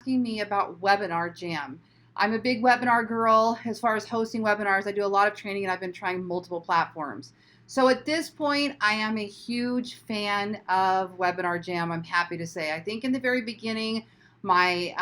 asking me about Webinarjam. I'm a big webinar girl. As far as hosting webinars, I do a lot of training and I've been trying multiple platforms. So at this point, I am a huge fan of Webinarjam, I'm happy to say. I think in the very beginning, my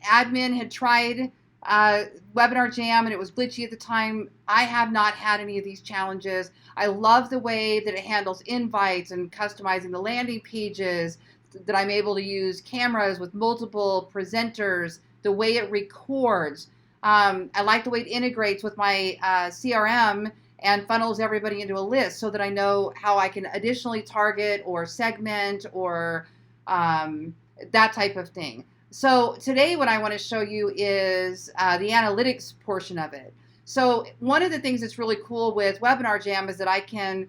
admin had tried Webinarjam and it was glitchy at the time. I have not had any of these challenges. I love the way that it handles invites and customizing the landing pages, that I'm able to use cameras with multiple presenters, the way it records. I like the way it integrates with my CRM and funnels everybody into a list so that I know how I can additionally target or segment or that type of thing. So today what I want to show you is the analytics portion of it. So one of the things that's really cool with Webinarjam is that I can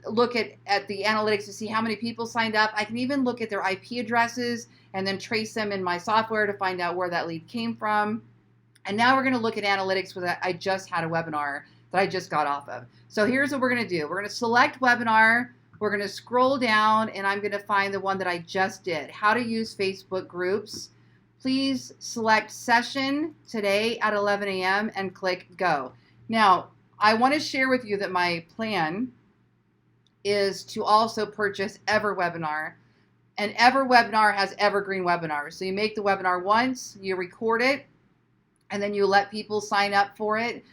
look at the analytics to see how many people signed up. I can even look at their IP addresses and then trace them in my software to find out where that lead came from. And now we're going to look at analytics with I just had a webinar that I just got off of. So here's what we're going to do. We're going to select webinar. We're going to scroll down and I'm going to find the one that I just did. How to use Facebook groups. Please select session today at 11 a.m. and click go. Now, I want to share with you that my plan is to also purchase Everwebinar. And Everwebinar has Evergreen webinars. So you make the webinar once, you record it, and then you let people sign up for it,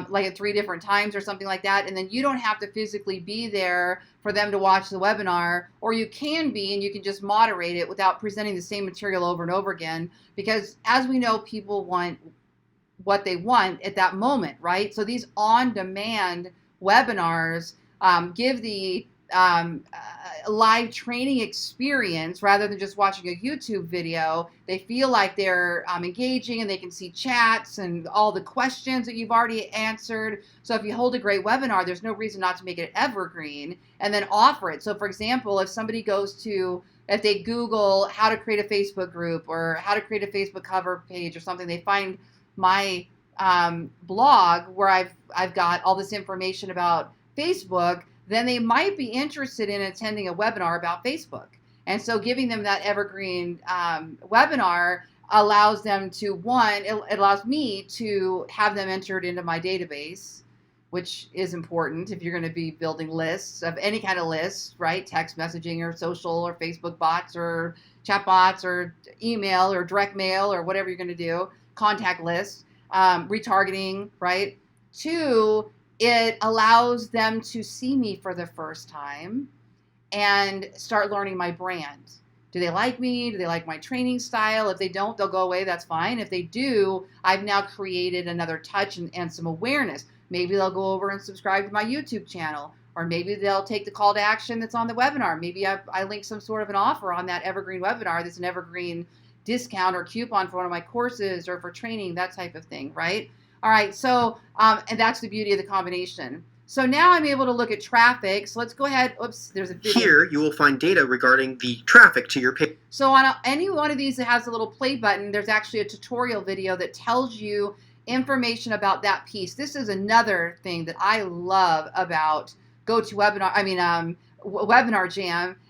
like at 3 different times or something like that. And then you don't have to physically be there for them to watch the webinar, or you can be and you can just moderate it without presenting the same material over and over again. Because as we know, people want what they want at that moment, right? So these on-demand webinars give the live training experience rather than just watching a YouTube video. They feel like they're engaging and they can see chats and all the questions that you've already answered. So if you hold a great webinar, there's no reason not to make it evergreen and then offer it. So for example, if somebody if they Google how to create a Facebook group or how to create a Facebook cover page or something, they find my blog where I've got all this information about Facebook, then they might be interested in attending a webinar about Facebook. And so giving them that evergreen webinar allows them to, it allows me to have them entered into my database, which is important if you're going to be building lists of any kind of lists, right? Text messaging or social or Facebook bots or chat bots or email or direct mail or whatever you're going to do, contact lists, retargeting, right? 2, it allows them to see me for the first time and start learning my brand. Do they like me? Do they like my training style? If they don't, they'll go away. That's fine. If they do, I've now created another touch and some awareness. Maybe they'll go over and subscribe to my YouTube channel, or maybe they'll take the call to action that's on the webinar. Maybe I link some sort of an offer on that evergreen webinar that's an evergreen discount or coupon for one of my courses or for training, that type of thing, right? All right, so, and that's the beauty of the combination. So now I'm able to look at traffic. So let's go ahead. Oops, there's a video. Here, you will find data regarding the traffic to your page. So on any one of these that has a little play button, there's actually a tutorial video that tells you information about that piece. This is another thing that I love about Webinarjam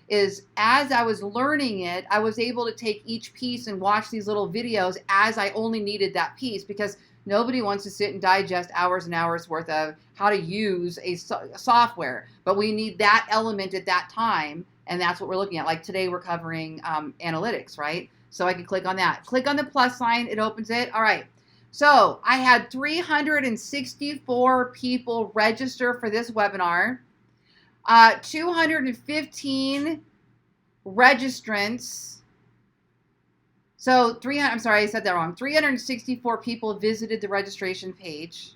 is as I was learning it, I was able to take each piece and watch these little videos as I only needed that piece, because nobody wants to sit and digest hours and hours worth of how to use a software, but we need that element at that time, and that's what we're looking at. Like today we're covering analytics, right? So I can click on that. Click on the plus sign, it opens it. All right, so I had 364 people register for this webinar, 215 registrants. So I'm sorry, I said that wrong. 364 people visited the registration page.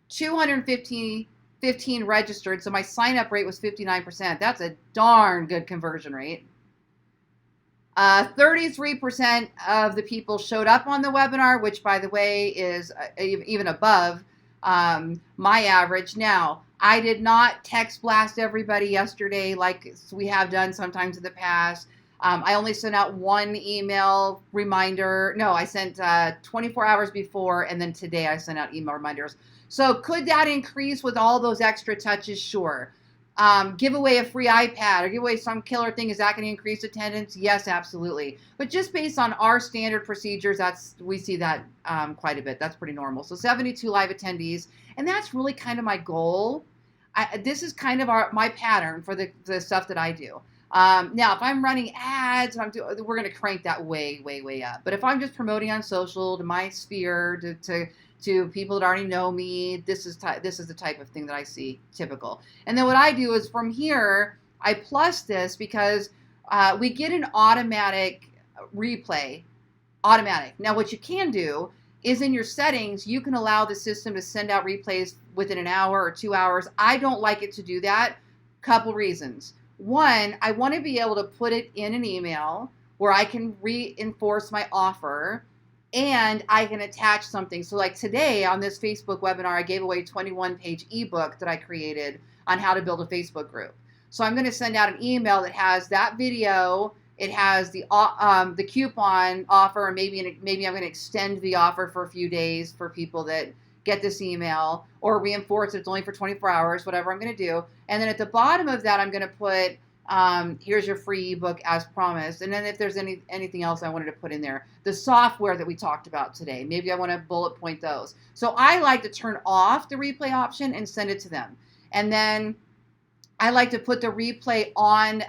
215 registered, so my sign-up rate was 59%. That's a darn good conversion rate. 33% of the people showed up on the webinar, which, by the way, is even above my average. Now, I did not text blast everybody yesterday like we have done sometimes in the past. I only sent out one email reminder. No, I sent 24 hours before, and then today I sent out email reminders. So could that increase with all those extra touches? Sure. Give away a free iPad or give away some killer thing. Is that going to increase attendance? Yes, absolutely. But just based on our standard procedures, we see that quite a bit. That's pretty normal. So 72 live attendees, and that's really kind of my goal. This is kind of my pattern for the stuff that I do. Now, if I'm running ads, and we're going to crank that way, way, way up. But if I'm just promoting on social to my sphere, to people that already know me, this is the type of thing that I see typical. And then what I do is from here, I plus this because we get an automatic replay. Automatic. Now, what you can do is in your settings, you can allow the system to send out replays within an hour or 2 hours. I don't like it to do that. Couple reasons. One, I want to be able to put it in an email where I can reinforce my offer and I can attach something. So like today on this Facebook webinar, I gave away a 21-page ebook that I created on how to build a Facebook group. So I'm going to send out an email that has that video. It has the coupon offer, and maybe I'm going to extend the offer for a few days for people that get this email, or reinforce it's only for 24 hours, whatever I'm going to do. And then at the bottom of that, I'm going to put, here's your free ebook as promised. And then if there's anything else I wanted to put in there, the software that we talked about today, maybe I want to bullet point those. So I like to turn off the replay option and send it to them. And then I like to put the replay on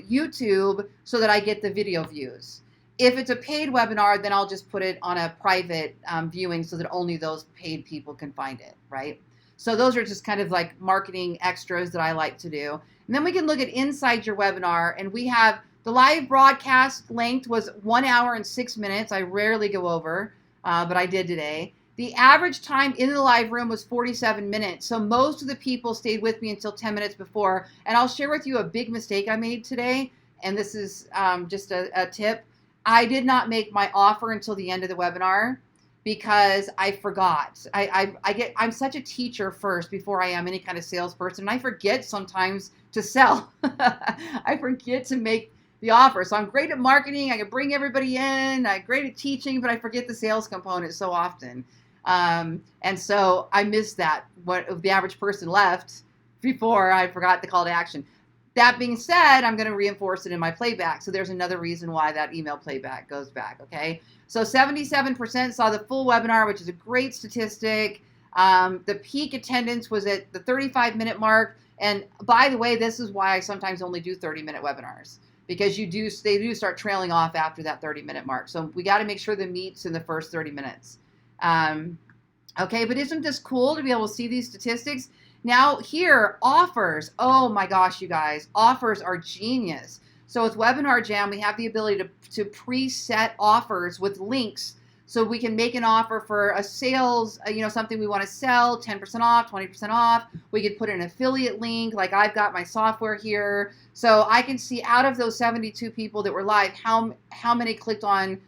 YouTube so that I get the video views. If it's a paid webinar, then I'll just put it on a private viewing so that only those paid people can find it, right? So those are just kind of like marketing extras that I like to do. And then we can look at inside your webinar, and we have the live broadcast length was 1 hour and 6 minutes. I rarely go over, but I did today. The average time in the live room was 47 minutes. So most of the people stayed with me until 10 minutes before. And I'll share with you a big mistake I made today. And this is just a tip. I did not make my offer until the end of the webinar because I forgot. I'm such a teacher first before I am any kind of salesperson. And I forget sometimes to sell. I forget to make the offer. So I'm great at marketing. I can bring everybody in. I'm great at teaching, but I forget the sales component so often. And so I missed that. What the average person left before I forgot the call to action. That being said, I'm going to reinforce it in my playback. So there's another reason why that email playback goes back. Okay. So 77% saw the full webinar, which is a great statistic. The peak attendance was at the 35-minute mark. And by the way, this is why I sometimes only do 30-minute webinars, because they do start trailing off after that 30-minute mark. So we got to make sure the meat's in the first 30 minutes. Okay, but isn't this cool to be able to see these statistics? Now here, offers. Oh my gosh, you guys, offers are genius. So with Webinarjam, we have the ability to preset offers with links. So we can make an offer for a sales, something we want to sell, 10% off, 20% off. We could put an affiliate link, like I've got my software here. So I can see out of those 72 people that were live, how many clicked on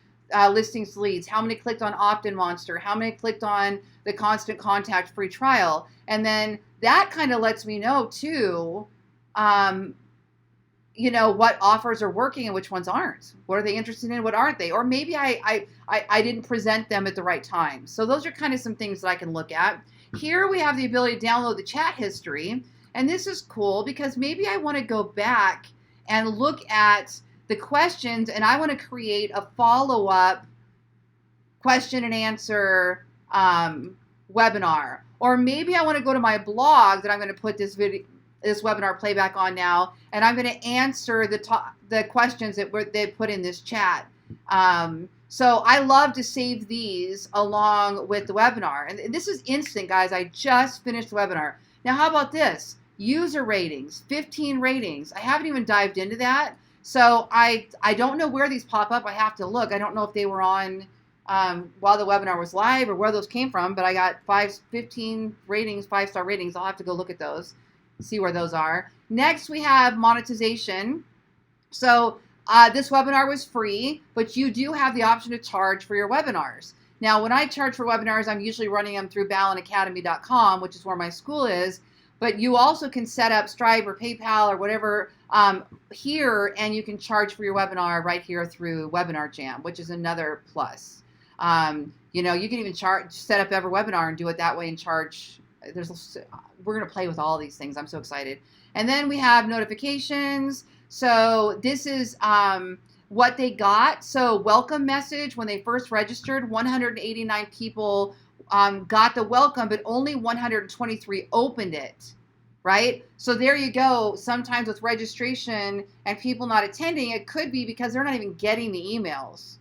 listings to leads, how many clicked on opt-in monster, how many clicked on the constant contact free trial. And then that kind of lets me know too, what offers are working and which ones aren't. What are they interested in? What aren't they? Or maybe I didn't present them at the right time. So those are kind of some things that I can look at. Here we have the ability to download the chat history. And this is cool because maybe I want to go back and look at the questions, and I want to create a follow-up question and answer webinar. Or maybe I want to go to my blog that I'm going to put this webinar playback on now, and I'm going to answer the questions that they put in this chat. So I love to save these along with the webinar. And this is instant, guys. I just finished the webinar. Now, how about this? User ratings, 15 ratings. I haven't even dived into that. So I don't know where these pop up. I have to look. I don't know if they were on while the webinar was live or where those came from, but I got 15 ratings, 5-star ratings. I'll have to go look at those, see where those are. Next, we have monetization. So this webinar was free, but you do have the option to charge for your webinars. Now, when I charge for webinars, I'm usually running them through ballenacademy.com, which is where my school is. But you also can set up Stripe or PayPal or whatever here, and you can charge for your webinar right here through Webinarjam, which is another plus. You can even set up every webinar and do it that way and charge we're going to play with all these things. I'm so excited. And then we have notifications. So this is what they got. So welcome message, when they first registered, 189 people got the welcome, but only 123 opened it, right? So there you go. Sometimes with registration and people not attending, it could be because they're not even getting the emails.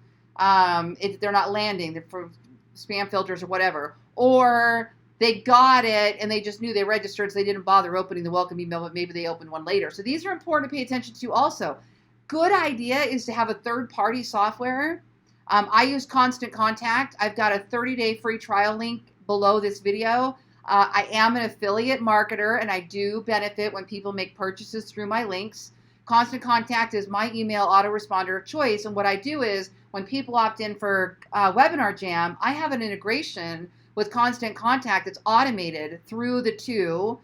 They're not landing. They're for spam filters or whatever. Or they got it and they just knew they registered, so they didn't bother opening the welcome email, but maybe they opened one later. So these are important to pay attention to also. Good idea is to have a third-party software. I use Constant Contact. I've got a 30-day free trial link below this video. I am an affiliate marketer, and I do benefit when people make purchases through my links. Constant Contact is my email autoresponder of choice, and what I do is when people opt in for Webinarjam, I have an integration with Constant Contact that's automated through the two.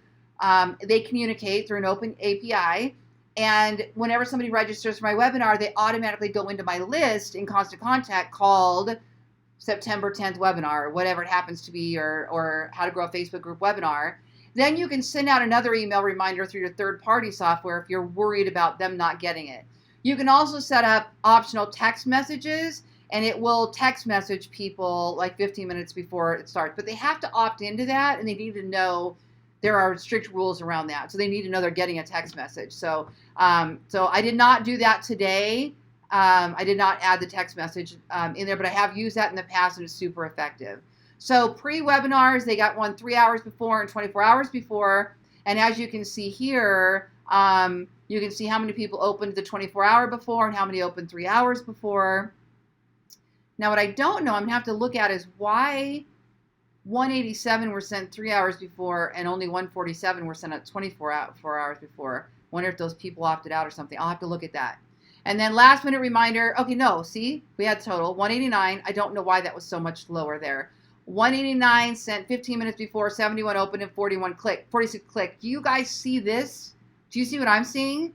They communicate through an open API. And whenever somebody registers for my webinar, they automatically go into my list in Constant Contact called September 10th webinar, or whatever it happens to be, or how to grow a Facebook group webinar. Then you can send out another email reminder through your third-party software if you're worried about them not getting it. You can also set up optional text messages, and it will text message people like 15 minutes before it starts. But they have to opt into that, and they need to know there are strict rules around that. So they need to know they're getting a text message. So I did not do that today. I did not add the text message in there, but I have used that in the past, and it's super effective. So pre-webinars, they got one 3 hours before and 24 hours before. And as you can see here, you can see how many people opened the 24-hour before and how many opened 3 hours before. Now, what I don't know, I'm going to have to look at is why 187 were sent 3 hours before and only 147 were sent at 24 hours before. Wonder if those people opted out or something. I'll have to look at that. And then last minute reminder. Okay, no, see, we had total 189. I don't know why that was so much lower there. 189 sent 15 minutes before, 71 opened, and 46 clicked. Do you guys see this? Do you see what I'm seeing?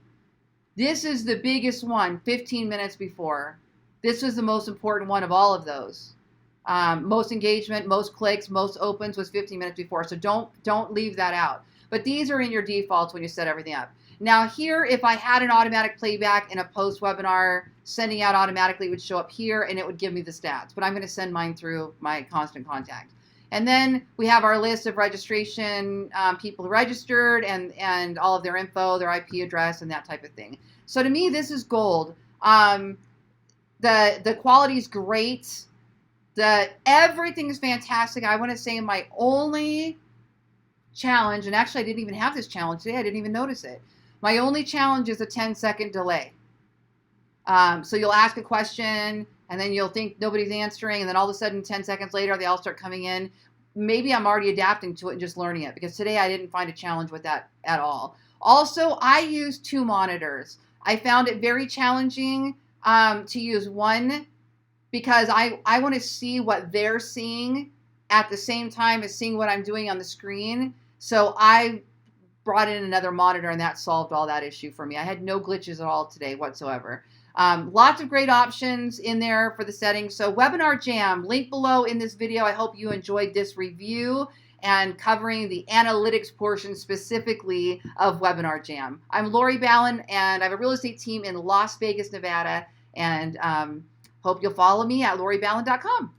This is the biggest one, 15 minutes before. This was the most important one of all of those. Most engagement, most clicks, most opens was 15 minutes before. So don't leave that out. But these are in your defaults when you set everything up. Now here, if I had an automatic playback in a post webinar, sending out automatically, it would show up here and it would give me the stats. But I'm going to send mine through my Constant Contact. And then we have our list of registration, people who registered, and all of their info, their IP address, and that type of thing. So to me, this is gold. The quality is great. Everything is fantastic. I want to say my only challenge, and actually I didn't even have this challenge today. I didn't even notice it. My only challenge is a 10-second delay. So you'll ask a question, and then you'll think nobody's answering, and then all of a sudden 10 seconds later, they all start coming in. Maybe I'm already adapting to it and just learning it, because today I didn't find a challenge with that at all. Also, I use 2 monitors. I found it very challenging to use one, because I want to see what they're seeing at the same time as seeing what I'm doing on the screen. So I brought in another monitor, and that solved all that issue for me. I had no glitches at all today whatsoever. Lots of great options in there for the settings. So Webinarjam, link below in this video. I hope you enjoyed this review and covering the analytics portion specifically of Webinarjam. I'm Lori Ballen, and I have a real estate team in Las Vegas, Nevada, and hope you'll follow me at loriballen.com.